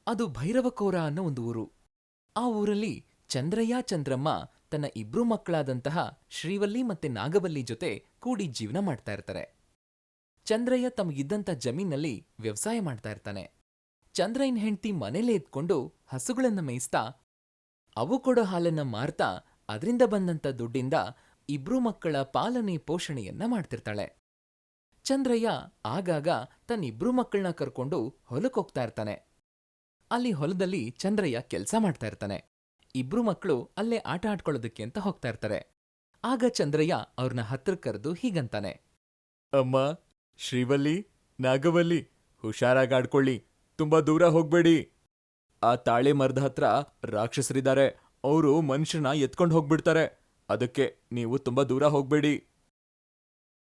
ಅದು ಭೈರವಕೋರ ಅನ್ನೋ ಒಂದು ಊರು. ಆ ಊರಲ್ಲಿ ಚಂದ್ರಯ್ಯ ಚಂದ್ರಮ್ಮ ತನ್ನ ಇಬ್ರು ಮಕ್ಕಳಾದಂತಹ ಶ್ರೀವಲ್ಲಿ ಮತ್ತೆ ನಾಗವಲ್ಲಿ ಜೊತೆ ಕೂಡಿ ಜೀವನ ಮಾಡ್ತಾ ಇರ್ತಾರೆ. ಚಂದ್ರಯ್ಯ ತಮಗಿದ್ದಂಥ ಜಮೀನಲ್ಲಿ ವ್ಯವಸಾಯ ಮಾಡ್ತಾ ಇರ್ತಾನೆ. ಚಂದ್ರಯ್ಯನ ಹೆಂಡ್ತಿ ಮನೇಲೇ ಇದ್ಕೊಂಡು ಹಸುಗಳನ್ನ ಮೇಯಿಸ್ತಾ ಅವು ಕೊಡೋ ಹಾಲನ್ನ ಮಾರ್ತಾ ಅದರಿಂದ ಬಂದಂಥ ದುಡ್ಡಿಂದ ಇಬ್ರು ಮಕ್ಕಳ ಪಾಲನೆ ಪೋಷಣೆಯನ್ನ ಮಾಡ್ತಿರ್ತಾಳೆ. ಚಂದ್ರಯ್ಯ ಆಗಾಗ ತನ್ನಿಬ್ರು ಮಕ್ಕಳನ್ನ ಕರ್ಕೊಂಡು ಹೊಲಕ್ಕೆ ಹೋಗ್ತಾ ಇರ್ತಾನೆ. ಅಲ್ಲಿ ಹೊಲದಲ್ಲಿ ಚಂದ್ರಯ್ಯ ಕೆಲ್ಸ ಮಾಡ್ತಾ ಇರ್ತಾನೆ. ಇಬ್ರು ಮಕ್ಕಳು ಅಲ್ಲೇ ಆಟ ಆಡ್ಕೊಳ್ಳೋದಕ್ಕೆ ಅಂತ ಹೋಗ್ತಾ ಇರ್ತಾರೆ. ಆಗ ಚಂದ್ರಯ್ಯ ಅವ್ರನ್ನ ಹತ್ರ ಕರೆದು ಹೀಗಂತಾನೆ. ಅಮ್ಮ, ಶ್ರೀವಲ್ಲಿ, ನಾಗವಲ್ಲಿ, ಹುಷಾರಾಗಿ ಆಡ್ಕೊಳ್ಳಿ, ತುಂಬಾ ದೂರ ಹೋಗ್ಬೇಡಿ. ಆ ತಾಳೆ ಮರದ ಹತ್ರ ರಾಕ್ಷಸರಿದ್ದಾರೆ, ಅವರು ಮನುಷ್ಯನ ಎತ್ಕೊಂಡು ಹೋಗ್ಬಿಡ್ತಾರೆ. ಅದಕ್ಕೆ ನೀವು ತುಂಬಾ ದೂರ ಹೋಗ್ಬೇಡಿ.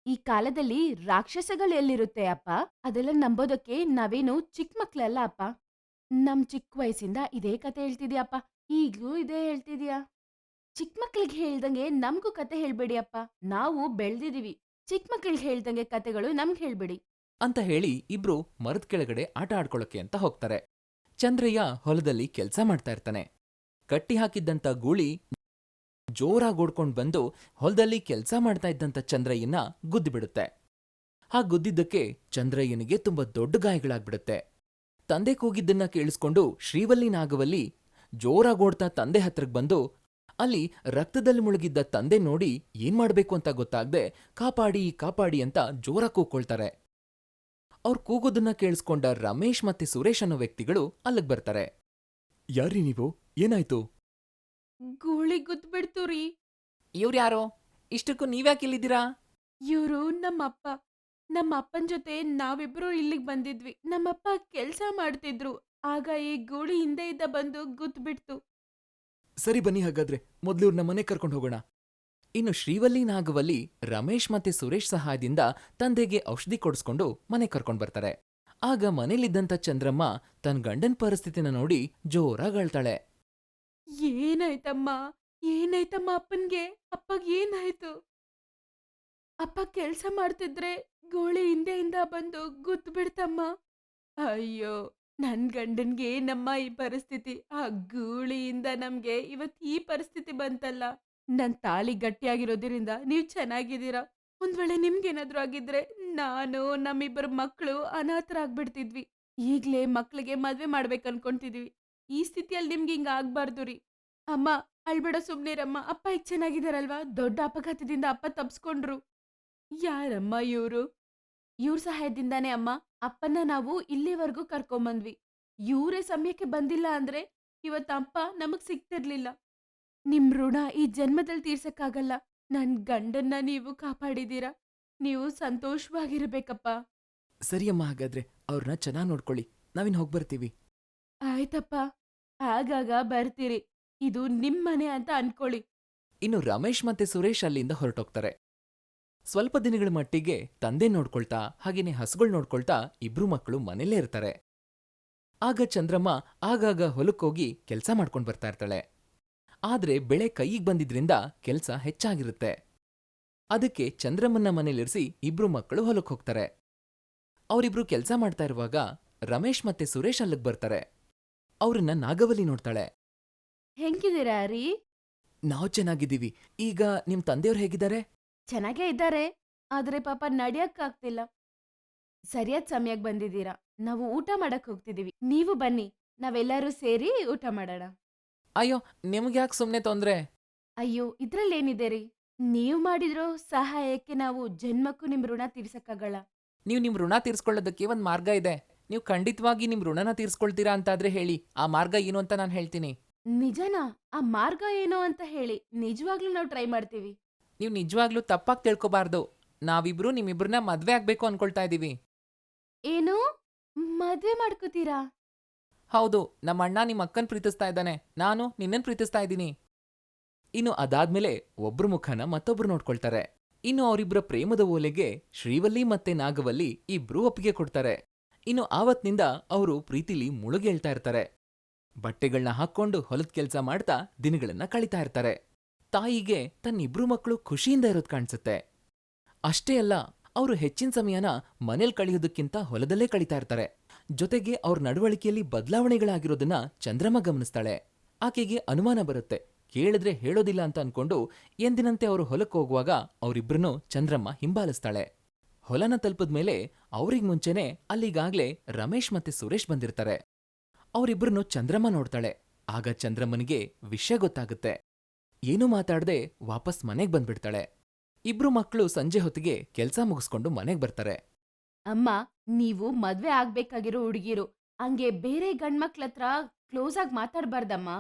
ಈ ಕಾಲದಲ್ಲಿ ರಾಕ್ಷಸಗಳು ಎಲ್ಲಿರುತ್ತೆ ಅಪ್ಪ? ಅದೆಲ್ಲ ನಂಬೋದಕ್ಕೆ ನಾವೇನು ಚಿಕ್ಕ ಮಕ್ಳಲ್ಲ ಅಪ್ಪ. ನಮ್ ಚಿಕ್ಕ ವಯಸ್ಸಿಂದ ಇದೇ ಕತೆ ಹೇಳ್ತಿದ್ಯಪ್ಪ. ಈಗ್ಲೂ ಇದೇ ಹೇಳ್ತಿದ್ಯಾ? ಚಿಕ್ಕ ಮಕ್ಳಿಗೆ ಹೇಳ್ದಂಗೆ ನಮ್ಗೂ ಕತೆ ಹೇಳ್ಬೇಡಿ ಅಪ್ಪ. ನಾವು ಬೆಳ್ದಿದೀವಿ. ಚಿಕ್ಕ ಮಕ್ಳಿಗೆ ಹೇಳ್ದಂಗೆ ಕತೆಗಳು ನಮ್ಗ್ ಹೇಳ್ಬೇಡಿ. ಅಂತ ಹೇಳಿ ಇಬ್ರು ಮರದ ಕೆಳಗಡೆ ಆಟ ಆಡ್ಕೊಳ್ಳೋಕೆ ಅಂತ ಹೋಗ್ತಾರೆ. ಚಂದ್ರಯ್ಯ ಹೊಲದಲ್ಲಿ ಕೆಲ್ಸ ಮಾಡ್ತಾ ಇರ್ತಾನೆ. ಕಟ್ಟಿ ಹಾಕಿದ್ದಂಥ ಗೂಳಿ ಜೋರಾಗಿ ಓಡ್ಕೊಂಡ್ ಬಂದು ಹೊಲದಲ್ಲಿ ಕೆಲ್ಸ ಮಾಡ್ತಾ ಇದ್ದಂಥ ಚಂದ್ರಯ್ಯನ ಗುದ್ದಿಬಿಡುತ್ತೆ. ಆ ಗುದ್ದಿದ್ದಕ್ಕೆ ಚಂದ್ರಯ್ಯನಿಗೆ ತುಂಬಾ ದೊಡ್ಡ ಗಾಯಗಳಾಗ್ಬಿಡುತ್ತೆ. ತಂದೆ ಕೂಗಿದ್ದನ್ನ ಕೇಳಿಸ್ಕೊಂಡು ಶ್ರೀವಲ್ಲಿ ನಾಗವಲ್ಲಿ ಜೋರಾಗಿ ಓಡ್ತಾ ತಂದೆ ಹತ್ರಕ್ ಬಂದು ಅಲ್ಲಿ ರಕ್ತದಲ್ಲಿ ಮುಳುಗಿದ್ದ ತಂದೆ ನೋಡಿ ಏನ್ ಮಾಡ್ಬೇಕು ಅಂತ ಗೊತ್ತಾಗ್ದೆ ಕಾಪಾಡಿ ಕಾಪಾಡಿ ಅಂತ ಜೋರಾಗಿ ಕೂಗ್ಕೊಳ್ತಾರೆ. ಅವ್ರ್ ಕೂಗೋದನ್ನ ಕೇಳಿಸ್ಕೊಂಡ ರಮೇಶ್ ಮತ್ತೆ ಸುರೇಶ್ ಅನ್ನೋ ವ್ಯಕ್ತಿಗಳು ಅಲ್ಲಿಗ್ ಬರ್ತಾರೆ. ಯಾರೀ ನೀವು? ಏನಾಯ್ತು? ಗೂಳಿ ಗುದ್ಬಿಡ್ತು ರೀ. ಇವ್ರ್ಯಾರೋ? ಇಷ್ಟಕ್ಕೂ ನೀವ್ಯಾಕಿಲ್ಲಿದ್ದೀರಾ? ಇವ್ರು ನಮ್ಮಪ್ಪ. ನಮ್ಮ ಅಪ್ಪನ್ ಜೊತೆ ನಾವಿಬ್ರು ಇಲ್ಲಿಗ್ ಬಂದಿದ್ವಿ. ನಮ್ಮಪ್ಪ ಕೆಲ್ಸ ಮಾಡ್ತಿದ್ರು. ಆಗ ಈ ಗೂಳಿ ಹಿಂದೆಯಿಂದ ಬಂದು ಗುದ್ಬಿಡ್ತು. ಸರಿ ಬನ್ನಿ, ಹಾಗಾದ್ರೆ ಮೊದ್ಲು ಇವ್ರನ್ನ ಮನೆ ಕರ್ಕೊಂಡು ಹೋಗೋಣ. ಇನ್ನು ಶ್ರೀವಲ್ಲಿ ನಾಗವಲ್ಲಿ ರಮೇಶ್ ಮತ್ತೆ ಸುರೇಶ್ ಸಹಾಯದಿಂದ ತಂದೆಗೆ ಔಷಧಿ ಕೊಡಿಸ್ಕೊಂಡು ಮನೆ ಕರ್ಕೊಂಡ್ ಬರ್ತಾರೆ. ಆಗ ಮನೇಲಿದ್ದಂಥ ಚಂದ್ರಮ್ಮ ತನ್ನ ಗಂಡನ್ ಪರಿಸ್ಥಿತಿನ ನೋಡಿ ಜೋರಾಗಿ ಅಳ್ತಾಳೆ. ಏನಾಯ್ತಮ್ಮ? ಏನಾಯ್ತಮ್ಮ ಅಪ್ಪನ್ಗೆ? ಅಪ್ಪಗ್ ಏನಾಯ್ತು? ಅಪ್ಪ ಕೆಲ್ಸ ಮಾಡ್ತಿದ್ರೆ ಗೋಳಿ ಹಿಂದೆಯಿಂದ ಬಂದು ಗುದ್ದು ಬಿಡ್ತಮ್ಮ. ಅಯ್ಯೋ, ನನ್ ಗಂಡನ್ಗೆ ನಮ್ಮ ಈ ಪರಿಸ್ಥಿತಿ. ಆ ಗೂಳಿಯಿಂದ ನಮ್ಗೆ ಇವತ್ ಈ ಪರಿಸ್ಥಿತಿ ಬಂತಲ್ಲ. ನನ್ ತಾಳಿ ಗಟ್ಟಿಯಾಗಿರೋದ್ರಿಂದ ನೀವ್ ಚೆನ್ನಾಗಿದ್ದೀರಾ. ಒಂದ್ ವೇಳೆ ನಿಮ್ಗೇನಾದ್ರೂ ಆಗಿದ್ರೆ ನಾನು ನಮ್ಮಿಬ್ಬರು ಮಕ್ಕಳು ಅನಾಥರಾಗ್ಬಿಡ್ತಿದ್ವಿ. ಈಗ್ಲೇ ಮಕ್ಳಿಗೆ ಮದ್ವೆ ಮಾಡ್ಬೇಕನ್ಕೊಂತಿದೀವಿ. ಈ ಸ್ಥಿತಿಯಲ್ಲಿ ನಿಮ್ಗೆ ಹಿಂಗ ಆಗ್ಬಾರ್ದು ರೀ. ಅಮ್ಮ, ಅಳ್ಬೇಡ, ಸುಮ್ನಿರಮ್ಮ. ಅಪ್ಪ ಈಗ ಚೆನ್ನಾಗಿದಾರಲ್ವಾ? ದೊಡ್ಡ ಅಪಘಾತದಿಂದ ಅಪ್ಪ ತಪ್ಸ್ಕೊಂಡ್ರು. ಯಾರಮ್ಮ ಇವ್ರು? ಇವ್ರ ಸಹಾಯದಿಂದಾನೇ ಅಮ್ಮ ಅಪ್ಪನ್ನ ನಾವು ಇಲ್ಲಿವರೆಗೂ ಕರ್ಕೊಂಬಂದ್ವಿ. ಇವ್ರೇ ಸಮಯಕ್ಕೆ ಬಂದಿಲ್ಲ ಅಂದ್ರೆ ಇವತ್ತು ಅಪ್ಪ ನಮಗ್ ಸಿಗ್ತಿರ್ಲಿಲ್ಲ. ನಿಮ್ ಋಣ ಈ ಜನ್ಮದಲ್ಲಿ ತೀರ್ಸಕ್ಕಾಗಲ್ಲ. ನನ್ ಗಂಡನ್ನ ನೀವು ಕಾಪಾಡಿದೀರ. ನೀವು ಸಂತೋಷವಾಗಿರ್ಬೇಕಪ್ಪ. ಸರಿಯಮ್ಮ, ಹಾಗಾದ್ರೆ ಅವ್ರನ್ನ ಚೆನ್ನಾಗಿ ನೋಡ್ಕೊಳ್ಳಿ. ನಾವಿನ್ ಹೋಗ್ಬರ್ತೀವಿ. ಆಯ್ತಪ್ಪ, ಆಗಾಗ ಬರ್ತೀರಿ. ಇದು ನಿಮ್ಮನೆ ಅಂತ ಅನ್ಕೊಳ್ಳಿ. ಇನ್ನು ರಮೇಶ್ ಮತ್ತೆ ಸುರೇಶ್ ಅಲ್ಲಿಂದ ಹೊರಟೋಗ್ತಾರೆ. ಸ್ವಲ್ಪ ದಿನಗಳ ಮಟ್ಟಿಗೆ ತಂದೆ ನೋಡ್ಕೊಳ್ತಾ ಹಾಗೇನೆ ಹಸುಗಳು ನೋಡ್ಕೊಳ್ತಾ ಇಬ್ರು ಮಕ್ಕಳು ಮನೇಲೇ ಇರ್ತಾರೆ. ಆಗ ಚಂದ್ರಮ್ಮ ಆಗಾಗ ಹೊಲಕ್ಕೋಗಿ ಕೆಲ್ಸ ಮಾಡ್ಕೊಂಡ್ ಬರ್ತಾ ಇರ್ತಾಳೆ. ಆದ್ರೆ ಬೆಳೆ ಕೈಯಿಗ್ ಬಂದಿದ್ರಿಂದ ಕೆಲ್ಸ ಹೆಚ್ಚಾಗಿರುತ್ತೆ. ಅದಕ್ಕೆ ಚಂದ್ರಮ್ಮನ್ನ ಮನೇಲಿರಿಸಿ ಇಬ್ರು ಮಕ್ಕಳು ಹೊಲಕ್ ಹೋಗ್ತಾರೆ. ಅವರಿಬ್ರು ಕೆಲ್ಸ ಮಾಡ್ತಾ ಇರುವಾಗ ರಮೇಶ್ ಮತ್ತೆ ಸುರೇಶ್ ಅಲ್ಲಿಗ್ ಬರ್ತಾರೆ. ಅವ್ರನ್ನ ನಾಗವಲ್ಲಿ ನೋಡ್ತಾಳೆ. ಹೆಂಗಿದ್ದೀರಾ ರೀ? ನಾವ್ ಚೆನ್ನಾಗಿದ್ದೀವಿ. ಈಗ ನಿಮ್ ತಂದೆಯವ್ರು ಹೇಗಿದ್ದಾರೆ? ಚೆನ್ನಾಗೇ ಇದ್ದಾರೆ. ಆದ್ರೆ ಪಾಪ ನಡ್ಯಕ್ಕಾಗ್ತಿಲ್ಲ. ಸರಿಯಾದ ಸಮಯಕ್ಕೆ ಬಂದಿದ್ದೀರಾ. ನಾವು ಊಟ ಮಾಡಕ್ ಹೋಗ್ತಿದೀವಿ. ನೀವು ಬನ್ನಿ, ನಾವೆಲ್ಲರೂ ಸೇರಿ ಊಟ ಮಾಡೋಣ. ಅಯ್ಯೋ, ನಿಮ್ಗ್ಯಾಕ್ ಸುಮ್ನೆ ತೊಂದ್ರೆ? ಅಯ್ಯೋ, ಇದ್ರಲ್ಲೇನಿದೆ ರೀ? ನೀವ್ ಮಾಡಿದ್ರೋ ಸಹಾಯಕ್ಕೆ ನಾವು ಜನ್ಮಕ್ಕೂ ನಿಮ್ ಋಣ ತೀರ್ಸಕ್ಕಾಗಲ್ಲ. ನೀವು ನಿಮ್ ಋಣ ತೀರ್ಸ್ಕೊಳ್ಳೋದಕ್ಕೆ ಒಂದ್ ಮಾರ್ಗ ಇದೆ. ನೀವು ಖಂಡಿತವಾಗಿ ನಿಮ್ ಋಣನ ತೀರ್ಸ್ಕೊಳ್ತೀರಾ ಅಂತಾದ್ರೆ ಹೇಳಿ, ಆ ಮಾರ್ಗ ಏನು ಅಂತ ನಾನು ಹೇಳ್ತೀನಿ. ನಿಜನಾ? ಆ ಮಾರ್ಗ ಏನೋ ಅಂತ ಹೇಳಿ. ನಿಜವಾಗ್ಲೂ ನಾವು ಟ್ರೈ ಮಾಡ್ತೀವಿ. ನೀವು ನಿಜವಾಗ್ಲೂ ತಪ್ಪಾಗಿ ತಿಳ್ಕೊಬಾರ್ದು. ನಾವಿಬ್ರು ನಿಮ್ಮಿಬ್ರನ್ನ ಮದ್ವೆ ಆಗ್ಬೇಕು ಅನ್ಕೊಳ್ತಾ ಇದೀವಿ. ಏನು? ಮದ್ವೆ ಮಾಡ್ಕೋತೀರಾ? ಹೌದು, ನಮ್ಮ ಅಣ್ಣ ನಿಮ್ಮ ಅಕ್ಕನ್ ಪ್ರೀತಿಸ್ತಾ ಇದ್ದಾನೆ, ನಾನು ನಿನ್ನನ್ ಪ್ರೀತಿಸ್ತಾ ಇದ್ದೀನಿ. ಇನ್ನು ಅದಾದ್ಮೇಲೆ ಒಬ್ರು ಮುಖನ ಮತ್ತೊಬ್ರು ನೋಡ್ಕೊಳ್ತಾರೆ. ಇನ್ನು ಅವರಿಬ್ಬರ ಪ್ರೇಮದ ಓಲೆಗೆ ಶ್ರೀವಲ್ಲಿ ಮತ್ತೆ ನಾಗವಲ್ಲಿ ಇಬ್ರೂ ಒಪ್ಪಿಗೆ ಕೊಡ್ತಾರೆ. ಇನ್ನು ಆವತ್ನಿಂದ ಅವರು ಪ್ರೀತಿಲಿ ಮುಳುಗೇಳ್ತಾ ಇರ್ತಾರೆ. ಬಟ್ಟೆಗಳನ್ನ ಹಾಕೊಂಡು ಹೊಲದ ಕೆಲ್ಸ ಮಾಡ್ತಾ ದಿನಗಳನ್ನ ಕಳೀತಾ ಇರ್ತಾರೆ. ತಾಯಿಗೆ ತನ್ನಿಬ್ರು ಮಕ್ಕಳು ಖುಷಿಯಿಂದ ಇರೋದ್ ಕಾಣಿಸುತ್ತೆ. ಅಷ್ಟೇ ಅಲ್ಲ, ಅವರು ಹೆಚ್ಚಿನ ಸಮಯನ ಮನೇಲಿ ಕಳೆಯೋದಕ್ಕಿಂತ ಹೊಲದಲ್ಲೇ ಕಳೀತಾ ಇರ್ತಾರೆ. ಜೊತೆಗೆ ಅವ್ರ ನಡವಳಿಕೆಯಲ್ಲಿ ಬದಲಾವಣೆಗಳಾಗಿರೋದನ್ನ ಚಂದ್ರಮ್ಮ ಗಮನಿಸ್ತಾಳೆ. ಆಕೆಗೆ ಅನುಮಾನ ಬರುತ್ತೆ. ಕೇಳಿದ್ರೆ ಹೇಳೋದಿಲ್ಲ ಅಂತ ಅನ್ಕೊಂಡು ಎಂದಿನಂತೆ ಅವರು ಹೊಲಕ್ಕೆ ಹೋಗುವಾಗ ಅವರಿಬ್ರನ್ನೂ ಚಂದ್ರಮ್ಮ ಹಿಂಬಾಲಿಸ್ತಾಳೆ. ಹೊಲನ ತಲುಪಿದ್ಮೇಲೆ ಅವ್ರಿಗ್ ಮುಂಚೆನೆ ಅಲ್ಲಿಗಾಗ್ಲೇ ರಮೇಶ್ ಮತ್ತೆ ಸುರೇಶ್ ಬಂದಿರ್ತಾರೆ. ಅವರಿಬ್ರನ್ನು ಚಂದ್ರಮ್ಮ ನೋಡ್ತಾಳೆ. ಆಗ ಚಂದ್ರಮ್ಮನಿಗೆ ವಿಷಯ ಗೊತ್ತಾಗುತ್ತೆ. ಏನೂ ಮಾತಾಡ್ದೆ ವಾಪಸ್ ಮನೆಗ್ ಬಂದ್ಬಿಡ್ತಾಳೆ. ಇಬ್ರು ಮಕ್ಕಳು ಸಂಜೆ ಹೊತ್ತಿಗೆ ಕೆಲ್ಸ ಮುಗಿಸ್ಕೊಂಡು ಮನೆಗ್ ಬರ್ತಾರೆ. ಅಮ್ಮ, ನೀವು ಮದ್ವೆ ಆಗ್ಬೇಕಾಗಿರೋ ಹುಡುಗಿರು ಹಂಗೆ ಬೇರೆ ಗಂಡ್ಮಕ್ಳತ್ರ ಕ್ಲೋಸ್ ಆಗಿ ಮಾತಾಡ್ಬಾರ್ದಮ್ಮ.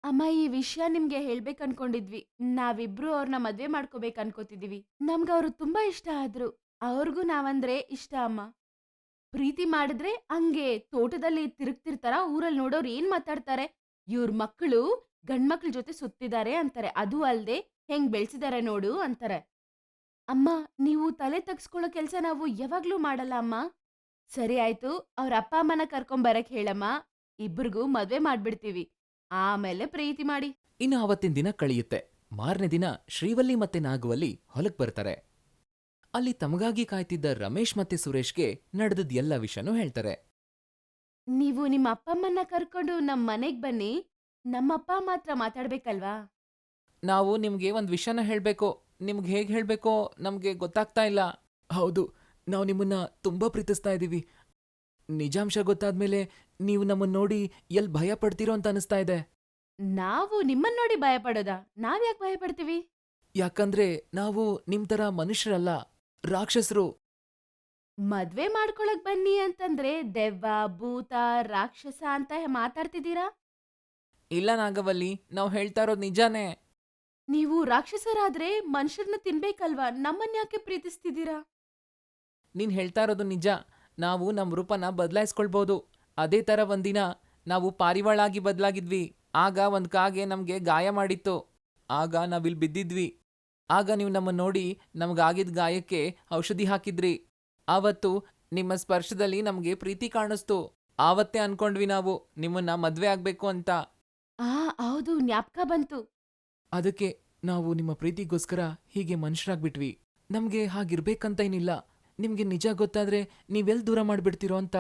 ಅಮ್ಮ, ಈ ವಿಷಯ ನಿಮ್ಗೆ ಹೇಳ್ಬೇಕನ್ಕೊಂಡಿದ್ವಿ. ನಾವಿಬ್ರು ಅವ್ರನ್ನ ಮದ್ವೆ ಮಾಡ್ಕೋಬೇಕನ್ಕೋತಿದೀವಿ. ನಮ್ಗವ್ರು ತುಂಬಾ ಇಷ್ಟ ಆದ್ರು. ಅವ್ರಿಗೂ ನಾವಂದ್ರೆ ಇಷ್ಟ ಅಮ್ಮ. ಪ್ರೀತಿ ಮಾಡಿದ್ರೆ ಹಂಗೆ ತೋಟದಲ್ಲಿ ತಿರುಗ್ತಿರ್ತಾರ, ಊರಲ್ಲಿ ನೋಡೋರು ಏನ್ ಮಾತಾಡ್ತಾರೆ, ಇವ್ರ ಮಕ್ಕಳು ಗಂಡ್ಮಕ್ಳ ಜೊತೆ ಸುತ್ತಿದ್ದಾರೆ ಅಂತಾರೆ. ಅದು ಅಲ್ದೆ ಹೆಂಗ್ ಬೆಳ್ಸಿದಾರೆ ನೋಡು ಅಂತಾರೆ. ಅಮ್ಮ, ನೀವು ತಲೆ ತಗ್ಸ್ಕೊಳ್ಳೋ ಕೆಲ್ಸ ನಾವು ಯಾವಾಗ್ಲೂ ಮಾಡಲ್ಲ ಅಮ್ಮ. ಸರಿ ಆಯ್ತು, ಅವ್ರ ಅಪ್ಪ ಅಮ್ಮನ ಕರ್ಕೊಂಬರಕ್ ಹೇಳಮ್ಮ. ಇಬ್ರಿಗೂ ಮದ್ವೆ ಮಾಡ್ಬಿಡ್ತೀವಿ, ಆಮೇಲೆ ಪ್ರೀತಿ ಮಾಡಿ. ಇನ್ನು ಆವತ್ತಿನ ದಿನ ಕಳೆಯುತ್ತೆ. ಮಾರನೇ ದಿನ ಶ್ರೀವಲ್ಲಿ ಮತ್ತೆ ನಾಗವಲ್ಲಿ ಹೊಲಕ್ ಬರ್ತಾರೆ. ಅಲ್ಲಿ ತಮಗಾಗಿ ಕಾಯ್ತಿದ್ದ ರಮೇಶ್ ಮತ್ತೆ ಸುರೇಶ್ಗೆ ನಡೆದದ್ ಎಲ್ಲ ವಿಷಯನೂ ಹೇಳ್ತಾರೆ. ನೀವು ನಿಮ್ಮ ಅಪ್ಪಮ್ಮನ್ನ ಕರ್ಕೊಂಡು ನಮ್ ಮನೆಗ್ ಬನ್ನಿ. ನಮ್ಮಪ್ಪ ಮಾತ್ರ ಮಾತಾಡ್ಬೇಕಲ್ವಾ? ನಾವು ನಿಮ್ಗೆ ಒಂದ್ ವಿಷಯನ ಹೇಳ್ಬೇಕು. ನಿಮ್ಗೆ ಹೇಗ್ ಹೇಳ್ಬೇಕೋ ನಮ್ಗೆ ಗೊತ್ತಾಗ್ತಾ ಇಲ್ಲ. ಹೌದು, ನಾವು ನಿಮ್ಮನ್ನ ತುಂಬಾ ಪ್ರೀತಿಸ್ತಾ ಇದೀವಿ. ನಿಜಾಂಶ ಗೊತ್ತಾದ್ಮೇಲೆ ನೀವು ನಮ್ಮನ್ನ ನೋಡಿ ಎಲ್ ಭಯ ಪಡ್ತೀರೋ ಅಂತ ಅನಿಸ್ತಾ ಇದೆ. ನಾವು ನಿಮ್ಮನ್ ನೋಡಿ ಭಯ ಪಡೋದಾ? ನಾವ್ಯಾಕ್ ಭಯ ಪಡ್ತೀವಿ? ಯಾಕಂದ್ರೆ ನಾವು ನಿಮ್ ತರ ಮನುಷ್ಯರಲ್ಲ, ರಾಕ್ಷಸರು. ಮದ್ವೆ ಮಾಡ್ಕೊಳಕ್ ಬನ್ನಿ ಅಂತಂದ್ರೆ ದೆವ್ವ, ಭೂತ, ರಾಕ್ಷಸ ಅಂತ ಮಾತಾಡ್ತಿದ್ದೀರಾ? ಇಲ್ಲ ನಾಗವಲ್ಲಿ, ನಾವು ಹೇಳ್ತಾ ಇರೋದು ನಿಜಾನೇ. ನೀವು ರಾಕ್ಷಸರಾದ್ರೆ ಮನುಷ್ಯರನ್ನ ತಿನ್ಬೇಕಲ್ವಾ? ನಮ್ಮನ್ಯಾಕೆ ಪ್ರೀತಿಸ್ತಿದ್ದೀರಾ? ನೀನ್ ಹೇಳ್ತಾ ಇರೋದು ನಿಜ. ನಾವು ನಮ್ ರೂಪನ ಬದಲಾಯಿಸ್ಕೊಳ್ಬೋದು. ಅದೇ ತರ ಒಂದಿನ ನಾವು ಪಾರಿವಾಳಾಗಿ ಬದಲಾಗಿದ್ವಿ. ಆಗ ಒಂದ್ ಕಾಗೆ ನಮ್ಗೆ ಗಾಯ ಮಾಡಿತ್ತು. ಆಗ ನಾವಿಲ್ ಬಿದ್ದಿದ್ವಿ. ಆಗ ನೀವು ನಮ್ಮನ್ನ ನೋಡಿ ನಮ್ಗಾಗಿದ್ ಗಾಯಕ್ಕೆ ಔಷಧಿ ಹಾಕಿದ್ರಿ. ಆವತ್ತು ನಿಮ್ಮ ಸ್ಪರ್ಶದಲ್ಲಿ ನಮ್ಗೆ ಪ್ರೀತಿ ಕಾಣಿಸ್ತು. ಆವತ್ತೇ ಅನ್ಕೊಂಡ್ವಿ ನಾವು ನಿಮ್ಮನ್ನ ಮದ್ವೆ ಆಗ್ಬೇಕು ಅಂತ. ಆ, ಹೌದು, ಜ್ಞಾಪಕ ಬಂತು. ಅದಕ್ಕೆ ನಾವು ನಿಮ್ಮ ಪ್ರೀತಿಗೋಸ್ಕರ ಹೀಗೆ ಮನುಷ್ಯರಾಗ್ಬಿಟ್ವಿ. ನಮ್ಗೆ ಹಾಗಿರ್ಬೇಕಂತ ಏನಿಲ್ಲ. ನಿಮ್ಗೆ ನಿಜ ಗೊತ್ತಾದ್ರೆ ನೀವೆಲ್ ದೂರ ಮಾಡ್ಬಿಡ್ತೀರೋ ಅಂತ.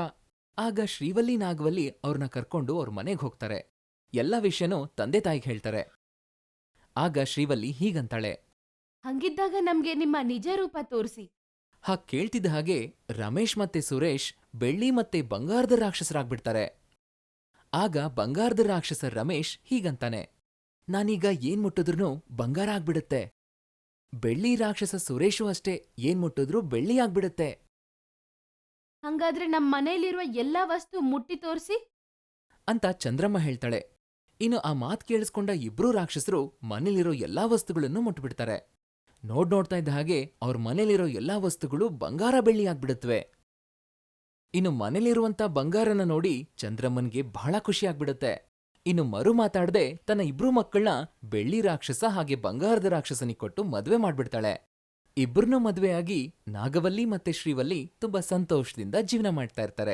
ಆಗ ಶ್ರೀವಲ್ಲಿ ನಾಗವಲ್ಲಿ ಅವ್ರನ್ನ ಕರ್ಕೊಂಡು ಅವ್ರ ಮನೆಗ್ ಹೋಗ್ತಾರೆ. ಎಲ್ಲ ವಿಷಯನೂ ತಂದೆ ತಾಯಿಗೆ ಹೇಳ್ತಾರೆ. ಆಗ ಶ್ರೀವಲ್ಲಿ ಹೀಗಂತಾಳೆ. ಹಂಗಿದ್ದಾಗ ನಮ್ಗೆ ನಿಮ್ಮ ನಿಜ ರೂಪ ತೋರಿಸಿ. ಹಾಗ್ ಕೇಳ್ತಿದ್ದ ಹಾಗೆ ರಮೇಶ್ ಮತ್ತೆ ಸುರೇಶ್ ಬೆಳ್ಳಿ ಮತ್ತೆ ಬಂಗಾರದ ರಾಕ್ಷಸರಾಗ್ಬಿಡ್ತಾರೆ. ಆಗ ಬಂಗಾರದ ರಾಕ್ಷಸ ರಮೇಶ್ ಹೀಗಂತಾನೆ. ನಾನೀಗ ಏನ್ ಮುಟ್ಟಿದ್ರೂ ಬಂಗಾರ ಆಗ್ಬಿಡುತ್ತೆ. ಬೆಳ್ಳಿ ರಾಕ್ಷಸ ಸುರೇಶು ಅಷ್ಟೇ, ಏನ್ ಮುಟ್ಟಿದ್ರೂ ಬೆಳ್ಳಿ ಆಗ್ಬಿಡುತ್ತೆ ಹಂಗಾದ್ರೆ ನಮ್ ಮನೇಲಿರುವ ಎಲ್ಲಾ ವಸ್ತು ಮುಟ್ಟಿ ತೋರಿಸಿ ಅಂತ ಚಂದ್ರಮ್ಮ ಹೇಳ್ತಾಳೆ. ಇನ್ನು ಆ ಮಾತ್ ಕೇಳಿಸ್ಕೊಂಡ ಇಬ್ರೂ ರಾಕ್ಷಸರು ಮನೇಲಿರೋ ಎಲ್ಲಾ ವಸ್ತುಗಳನ್ನು ಮುಟ್ಬಿಡ್ತಾರೆ. ನೋಡ್ತಾ ಇದ್ದ ಹಾಗೆ ಅವ್ರ ಮನೇಲಿರೋ ಎಲ್ಲಾ ವಸ್ತುಗಳು ಬಂಗಾರ ಬೆಳ್ಳಿ ಆಗ್ಬಿಡುತ್ತವೆ. ಇನ್ನು ಮನೇಲಿರುವಂತ ಬಂಗಾರನ ನೋಡಿ ಚಂದ್ರಮ್ಮನ್ಗೆ ಬಹಳ ಖುಷಿ ಆಗ್ಬಿಡುತ್ತೆ. ಇನ್ನು ಮರು ಮಾತಾಡದೆ ತನ್ನ ಇಬ್ರು ಮಕ್ಕಳನ್ನ ಬೆಳ್ಳಿ ರಾಕ್ಷಸ ಹಾಗೆ ಬಂಗಾರದ ರಾಕ್ಷಸನಿಗೆ ಕೊಟ್ಟು ಮದ್ವೆ ಮಾಡ್ಬಿಡ್ತಾಳೆ. ಇಬ್ರನ್ನೂ ಮದ್ವೆಯಾಗಿ ನಾಗವಲ್ಲಿ ಮತ್ತೆ ಶ್ರೀವಲ್ಲಿ ತುಂಬಾ ಸಂತೋಷದಿಂದ ಜೀವನ ಮಾಡ್ತಾ ಇರ್ತಾರೆ.